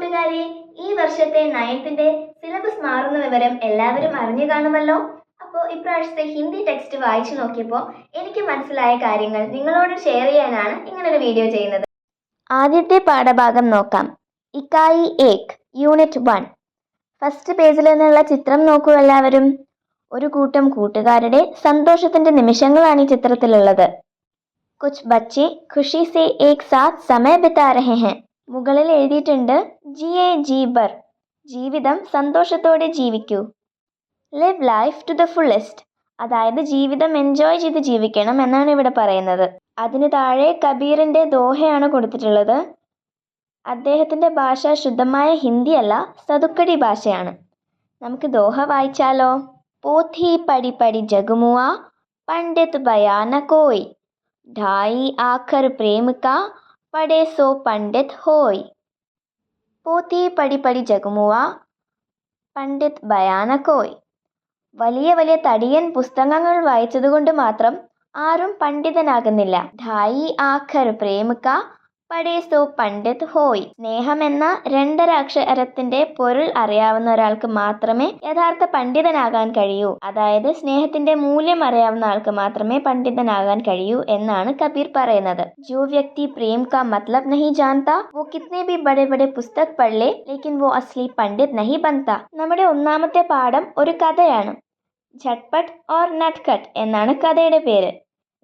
കൂട്ടുകാരെ, ഈ വർഷത്തെ നയൻത്തിന്റെ സിലബസ് മാറുന്ന വിവരം എല്ലാവരും അറിഞ്ഞു കാണുമല്ലോ. അപ്പോൾ ഇപ്രാവശ്യത്തെ ഹിന്ദി ടെക്സ്റ്റ് വായിച്ചു നോക്കിയപ്പോൾ എനിക്ക് മനസ്സിലായ കാര്യങ്ങൾ നിങ്ങളോട് ഷെയർ ചെയ്യാനാണ് ഇങ്ങനൊരു വീഡിയോ ചെയ്യുന്നത്. ആദ്യത്തെ പാഠഭാഗം നോക്കാം. ഇക്കായി 1 യൂണിറ്റ് 1. ഫസ്റ്റ് പേജിൽ നിന്നുള്ള ചിത്രം നോക്കൂ എല്ലാവരും. ഒരു കൂട്ടം കൂട്ടുകാരുടെ സന്തോഷത്തിന്റെ നിമിഷങ്ങളാണ് ഈ ചിത്രത്തിലുള്ളത്. കുച്ച് ബच्चे खुशी से एक साथ समय बिता रहे हैं. മുകളിൽ എഴുതിയിട്ടുണ്ട് ജിയെ ജീബർ, ജീവിതം സന്തോഷത്തോടെ ജീവിക്കൂ. Live life to the fullest, അതായത് ജീവിതം എൻജോയ് ചെയ്ത് ജീവിക്കണം എന്നാണ് ഇവിടെ പറയുന്നത്. അതിന് താഴെ കബീറിന്റെ ദോഹയാണ് കൊടുത്തിട്ടുള്ളത്. അദ്ദേഹത്തിന്റെ ഭാഷ ശുദ്ധമായ ഹിന്ദി അല്ല, സതുക്കടി ഭാഷയാണ്. നമുക്ക് ദോഹ വായിച്ചാലോ. പോഥി പടി പടി ജഗമുआ पंडित बयान कोई, ढाई आखर प्रेम का पढ़े सो पंडित होय. പോത്തി പടി പടി ജഗമുआ പണ്ഡിത് ബയാന കോയ്. വലിയ വലിയ തടിയൻ പുസ്തകങ്ങൾ വായിച്ചതുകൊണ്ട് മാത്രം ആരും പണ്ഡിതനാകുന്നില്ല. ഢായി ആഖർ പ്രേം കാ പടേ സോ പണ്ഡിത് ഹോയ്. സ്നേഹം എന്ന 2 അക്ഷരത്തിന്റെ പൊരുൾ അറിയാവുന്ന ഒരാൾക്ക് മാത്രമേ യഥാർത്ഥ പണ്ഡിതനാകാൻ കഴിയൂ. അതായത് സ്നേഹത്തിന്റെ മൂല്യം അറിയാവുന്ന ആൾക്ക് മാത്രമേ പണ്ഡിതനാകാൻ കഴിയൂ എന്നാണ് കബീർ പറയുന്നത്. ജോ വ്യക്തി പ്രേം കാ മത്ലബ് നഹി ജാൻതാ വോ കിത്നെ ഭി ബഡെ ബഡെ പുസ്തക് പഠ് ലേ ലേക്കിൻ വോ അസ്ലി പണ്ഡിത് നഹി ബൻതാ. നമ്മുടെ ഒന്നാമത്തെ പാഠം ഒരു കഥയാണ്. ഝട്പട്ട് ഓർ നട്ട്കട്ട് എന്നാണ് കഥയുടെ പേര്.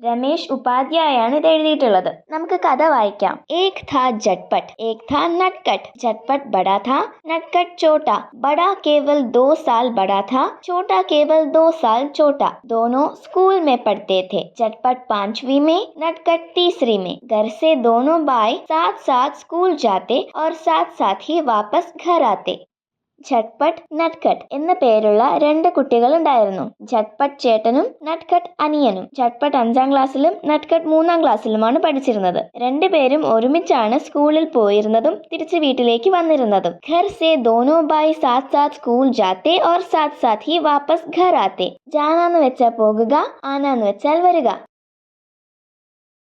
രമേശ് ഉപാധ്യായാണ് ഇത് എഴുതിയിട്ടുള്ളത്. നമുക്ക് കഥ വായിക്കാം. ഏക് था झटपट, एक था नटखट. झटपट बड़ा था, नटखट छोटा. बड़ा केवल 2 साल बड़ा था, छोटा केवल 2 साल छोटा. दोनों स्कूल में पढ़ते थे. झटपट 5वीं में, नटखट 3री में. घर से दोनों भाई साथ साथ स्कूल जाते और साथ साथ ही वापस घर आते. ഝട്പട്ട് നട്ട്കട്ട് എന്ന പേരുള്ള 2 കുട്ടികൾ ഉണ്ടായിരുന്നു. ഝട്പട്ട് ചേട്ടനും നട്ട്കട്ട് അനിയനും. ഝട്പട്ട് 5ാം ക്ലാസ്സിലും നട്ട്കട്ട് 3ാം ക്ലാസ്സിലുമാണ് പഠിച്ചിരുന്നത്. 2 പേരും ഒരുമിച്ചാണ് സ്കൂളിൽ പോയിരുന്നതും തിരിച്ച് വീട്ടിലേക്ക് വന്നിരുന്നതും. ഘർ സേ ദോനോ ഭായ് സാത്ത് സാത്ത് സ്കൂൾ ജാത്തെ ഓർ സാത്ത് സാത്ത് ഹി വാപ്പസ് ഘർ ആത്തെ. ജാനാന്ന് വെച്ചാൽ പോകുക, ആനാന്ന് വെച്ചാൽ വരിക.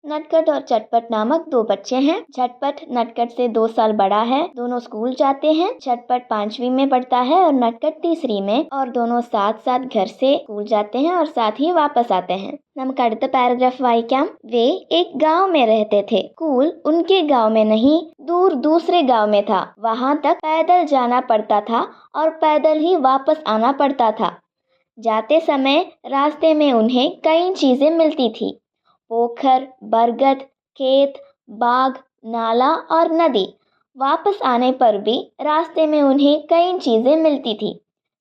नटखट और झटपट नामक 2 बच्चे हैं. झटपट नटखट से 2 साल बड़ा है. दोनों स्कूल जाते हैं. झटपट 5वीं में पढ़ता है और नटखट 3री में, और दोनों साथ साथ घर से स्कूल जाते हैं और साथ ही वापस आते हैं. നമുക്ക് അടുത്ത പാരഗ്രാഫ് വായിക്കാം. वे एक गांव में रहते थे. स्कूल उनके गांव में नहीं, दूर दूसरे गांव में था. वहां तक पैदल जाना पड़ता था और पैदल ही वापस आना पड़ता था. जाते समय रास्ते में उन्हें कई चीजें मिलती थी. पोखर, बरगद, खेत, बाग, नाला और नदी. वापस आने पर भी रास्ते में उन्हें कई चीज़ें मिलती थी.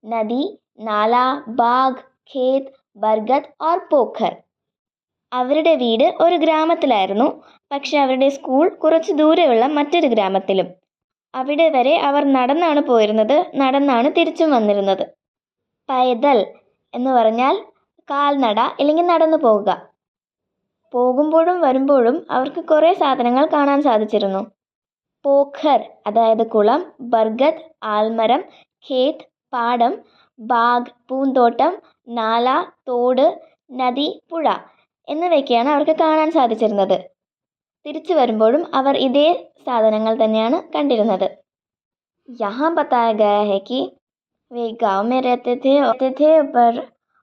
नदी, नाला, बाग, खेत, ബർഗദ് ഓർ പോഖർ. അവരുടെ വീട് ഒരു ഗ്രാമത്തിലായിരുന്നു, പക്ഷെ അവരുടെ സ്കൂൾ കുറച്ച് ദൂരെയുള്ള മറ്റൊരു ഗ്രാമത്തിലും. അവിടെ വരെ അവർ നടന്നാണ് പോയിരുന്നത്, നടന്നാണ് തിരിച്ചും വന്നിരുന്നത്. പൈദൽ എന്ന് പറഞ്ഞാൽ കാൽനട അല്ലെങ്കിൽ നടന്നു പോകുക. പോകുമ്പോഴും വരുമ്പോഴും അവർക്ക് കുറേ സാധനങ്ങൾ കാണാൻ സാധിച്ചിരുന്നു. പോഖർ അതായത് കുളം, ബർഗദ് ആൽമരം, ഖേത്ത് പാടം, ബാഗ് പൂന്തോട്ടം, നാല തോട്, നദി പുഴ എന്നിവയൊക്കെയാണ് അവർക്ക് കാണാൻ സാധിച്ചിരുന്നത്. തിരിച്ചു വരുമ്പോഴും അവർ ഇതേ സാധനങ്ങൾ തന്നെയാണ് കണ്ടിരുന്നത്. यहाँ बताया गया है कि वे गांव में रहते थे पर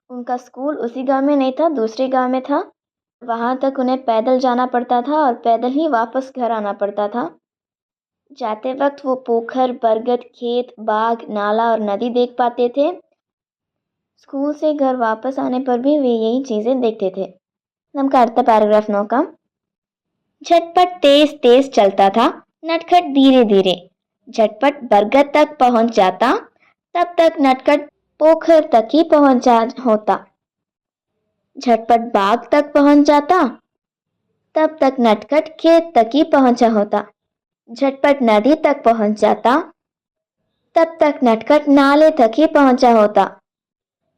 उनका स्कूल उसी गांव में नहीं था, दूसरे गांव में था. वहाँ तक उन्हें पैदल जाना पड़ता था और पैदल ही वापस घर आना पड़ता था. जाते वक्त वो पोखर, बरगद, खेत, बाग, नाला और नदी देख पाते थे. स्कूल से घर वापस आने पर भी वे यही चीज़ें देखते थे. നമുക്ക് അടുത്ത പാരഗ്രാഫ് നോക്കാം. झटपट तेज तेज चलता था, नटखट धीरे धीरे. झटपट बरगद तक पहुंच जाता, तब तक नटखट पोखर तक ही पहुंचा होता. झटपट बाग तक पहुंच जाता, तब तक नटखट खेत तक ही पहुंचा होता. झटपट नदी तक पहुंच जाता, तब तक नटखट नाले तक ही पहुंचा होता.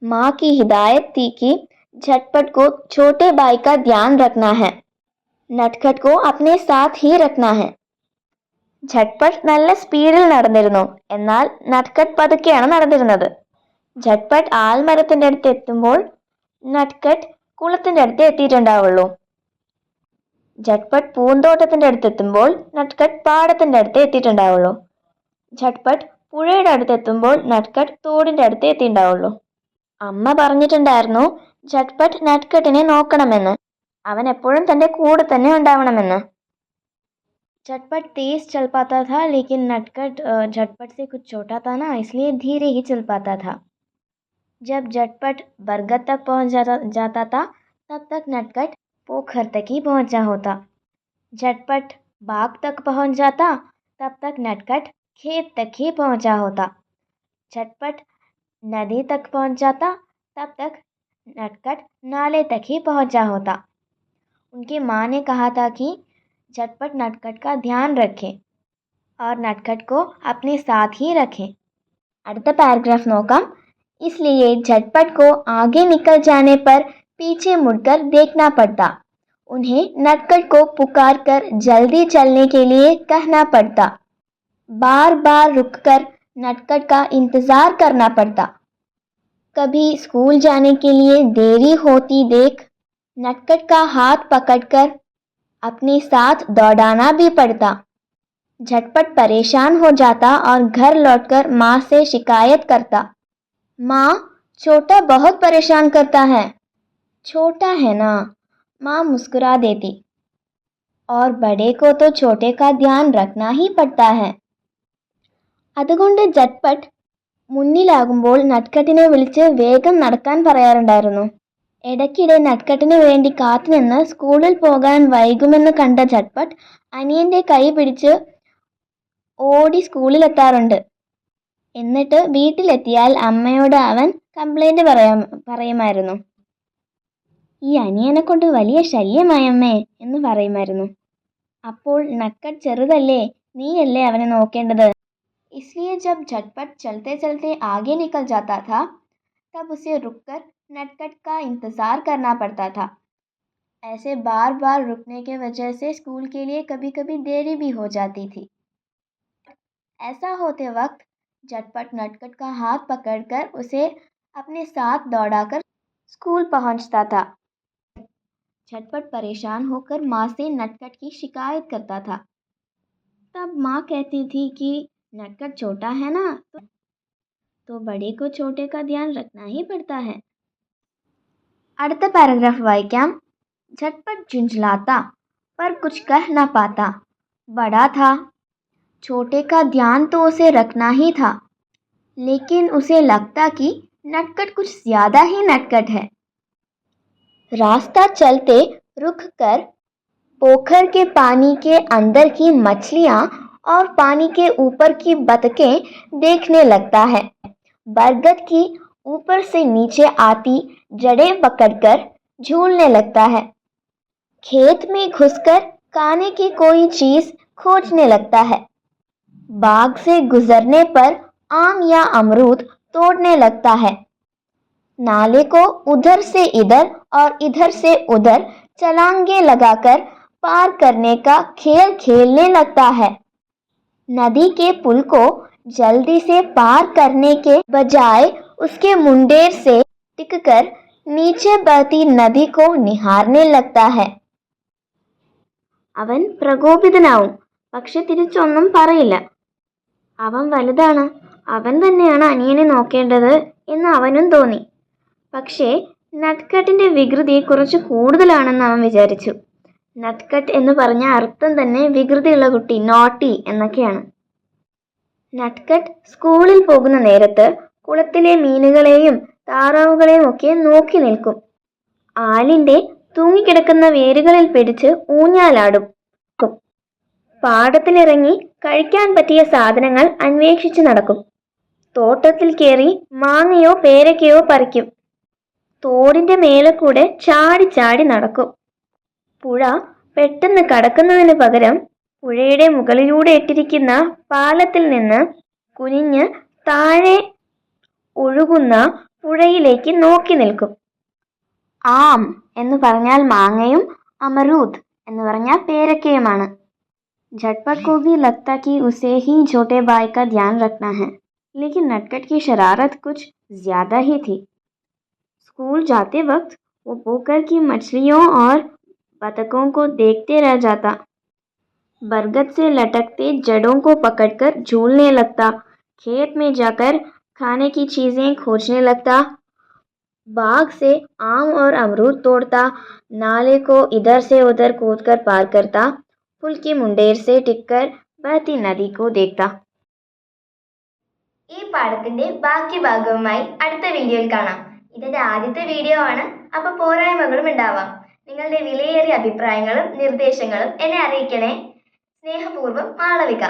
माँ की हिदायत थी कि झटपट को छोटे भाई का ध्यान रखना है, नटखट को अपने साथ ही रखना है. झटपट നല്ല സ്പീഡിൽ നടന്നിരുന്നു, എന്നാൽ നട്ട്കട്ട് പതുക്കെയാണ് നടന്നിരുന്നത്. झटपट ആൽമരത്തിന്റെ അടുത്ത് എത്തുമ്പോൾ നട്ട്കട്ട് കുളത്തിന്റെ അടുത്ത് എത്തിയിട്ടുണ്ടാവുള്ളൂ. झटपट പൂന്തോട്ടത്തിന്റെ അടുത്തെത്തുമ്പോൾ നട്ട്കട്ട് പാടത്തിന്റെ അടുത്ത് എത്തിയിട്ടുണ്ടാവുള്ളൂ. झटपट പുഴയുടെ അടുത്തെത്തുമ്പോൾ നട്ട്കട്ട് തോടിന്റെ അടുത്ത് എത്തിയിട്ടുണ്ടാവുള്ളൂ. അമ്മ പറഞ്ഞിട്ടുണ്ടായിരുന്നു झटपट നട്ട്കട്ടിനെ നോക്കണമെന്ന്. അവൻ എപ്പോഴും തന്റെ കൂടെ തന്നെ ഉണ്ടാവണമെന്ന്. झटपट तेज चल पाता था लेकिन नटखट झटपट से कुछ छोटा था ना, इसलिए धीरे ही चल पाता था. जब झटपट बरगद तक पहुंच जाता था तब तक नटखट पोखर तक ही पहुंचा होता. झटपट बाग तक पहुंच जाता तब तक नटखट खेत तक ही पहुंचा होता. झटपट नदी तक पहुंच जाता तब तक नटखट नाले तक ही पहुंचा होता. उनकी माँ ने कहा था कि झटपट नटखट का ध्यान रखें और नटखट को अपने साथ ही रखें. അടുത്ത പാരഗ്രാഫ് നോക്കാം. इसलिए झटपट को आगे निकल जाने पर पीछे मुड़कर देखना पड़ता. उन्हें नटखट को पुकार कर जल्दी चलने के लिए कहना पड़ता. बार बार रुककर नटखट का इंतजार करना पड़ता. कभी स्कूल जाने के लिए देरी होती देख नटखट का हाथ पकड़कर अपने साथ दौड़ाना भी पड़ता. झटपट परेशान हो जाता और घर लौटकर माँ से शिकायत करता. माँ, छोटा बहुत परेशान करता है. छोटा है ना, माँ मुस्कुरा देती. और बड़े को तो छोटे का ध्यान रखना ही पड़ता है. അതുകൊണ്ട് झटपट മുന്നിലാകുമ്പോൾ നട്ട്കട്ടിനെ വിളിച്ച് വേഗം നടക്കാൻ പറയാറുണ്ടായിരുന്നു. ഇടയ്ക്കിടെ നട്ട്കട്ടിന് വേണ്ടി കാത്തുനിന്ന് സ്കൂളിൽ പോകാൻ വൈകുമെന്ന് കണ്ട झटपट അനിയന്റെ കൈ പിടിച്ച് ഓടി സ്കൂളിലെത്താറുണ്ട്. എന്നിട്ട് വീട്ടിലെത്തിയാൽ അമ്മയോട് അവൻ കംപ്ലൈന്റ് പറയുമായിരുന്നു. ഈ അനിയനെ കൊണ്ട് വലിയ ശല്യമായമ്മേ എന്ന് പറയുമായിരുന്നു. അപ്പോൾ നട്ട്കട്ട് ചെറുതല്ലേ, നീയല്ലേ അവനെ നോക്കേണ്ടത്. इसलिए जब झटपट चलते चलते आगे निकल जाता था तब उसे रुककर नटखट का इंतज़ार करना पड़ता था. ऐसे बार बार रुकने के वजह से स्कूल के लिए कभी कभी देरी भी हो जाती थी. ऐसा होते वक्त झटपट नटखट का हाथ पकड़कर उसे अपने साथ दौड़ाकर स्कूल पहुंचता था. झटपट परेशान होकर माँ से नटखट की शिकायत करता था. तब माँ कहती थी कि नटखट छोटा है ना, तो बड़े को छोटे का ध्यान रखना ही पड़ता है. അടുത്ത പാരഗ്രാഫ് വായിക്കാം. झटपट झुंझलाता पर कुछ कह न पाता. बड़ा था, छोटे का ध्यान तो उसे रखना ही था, लेकिन उसे लगता कि नटखट कुछ ज़्यादा ही नटखट है. रास्ता चलते रुक कर पोखर के पानी के अंदर की मछलियाँ और पानी के ऊपर की बतखें देखने लगता है. बरगद की ऊपर से नीचे आती जड़ें पकड़कर झूलने लगता है. खेत में घुसकर खाने की कोई चीज खोजने लगता है. बाग से गुजरने पर आम या अमरूद तोड़ने लगता है. नाले को उधर से इधर और इधर से उधर छलांगे लगाकर पार करने का खेल खेलने लगता है. नदी के पुल को जल्दी से पार करने के बजाय उसके मुंडेर से टिककर नीचे बहती नदी को निहारने लगता है. അവൻ പ്രകോപിതനാവും, പക്ഷെ തിരിച്ചൊന്നും പറയില്ല. അവൻ വലുതാണ്, അവൻ തന്നെയാണ് അനിയനെ നോക്കേണ്ടത് എന്ന് അവനും തോന്നി. പക്ഷേ നട്ട്കട്ടിന്റെ വികൃതി കുറച്ച് കൂടുതലാണെന്ന് അവൻ വിചാരിച്ചു. നട്ട്കട്ട് എന്ന് പറഞ്ഞ അർത്ഥം തന്നെ വികൃതിയുള്ള കുട്ടി, നോട്ടി എന്നൊക്കെയാണ്. നട്ട്കട്ട് സ്കൂളിൽ പോകുന്ന നേരത്ത് കുളത്തിലെ മീനുകളെയും താറാവുകളെയും ഒക്കെ നോക്കി നിൽക്കും. ആലിന്റെ തൂങ്ങിക്കിടക്കുന്ന വേരുകളിൽ പിടിച്ച് ഊഞ്ഞാലാടും. പാടത്തിലിറങ്ങി കഴിക്കാൻ പറ്റിയ സാധനങ്ങൾ അന്വേഷിച്ച് നടക്കും. തോട്ടത്തിൽ കയറി മാങ്ങയോ പേരക്കയോ പറിക്കും. തോടിന്റെ മേലെ കൂടെ ചാടി ചാടി നടക്കും. പുഴ പെട്ടെന്ന് കടക്കുന്നതിന് പകരം പുഴയുടെ മുകളിലൂടെ ഇട്ടിരിക്കുന്ന പാലത്തിൽ നിന്ന് കുനിഞ്ഞ് താഴെ ഒഴുകുന്ന പുഴയിലേക്ക് നോക്കി നിൽക്കും. ആം എന്ന് പറഞ്ഞാൽ മാങ്ങയും അമരൂദ് എന്ന് പറഞ്ഞാൽ പേരക്കയുമാണ്. झटपट को भी लगता कि उसे ही छोटे भाई का ध्यान रखना है, लेकिन नटखट की शरारत कुछ ज़्यादा ही थी. स्कूल जाते वक्त वो पोखर की मछलियों और बतखों को देखते रह जाता. बरगद से लटकते जड़ों को पकड़कर झूलने लगता। खेत में जाकर खाने की चीजें खोजने लगता। बाग से आम और अमरूद तोड़ता। नाले को इधर से उधर कूदकर पार करता। पुल की मुंडेर से टिककर बहती नदी को देखता. ഈ പാഠത്തിന്റെ ബാക്കി ഭാഗവുമായി അടുത്ത വീഡിയോയിൽ കാണാം. ഇതിന്റെ ആദ്യത്തെ വീഡിയോ ആണ്, അപ്പോൾ പോരായ്മകളും ഉണ്ടാവാം. നിങ്ങളുടെ വിലയേറിയ അഭിപ്രായങ്ങളും നിർദ്ദേശങ്ങളും എന്നെ അറിയിക്കണേ. സ്നേഹപൂർവ്വം, മാളവിക.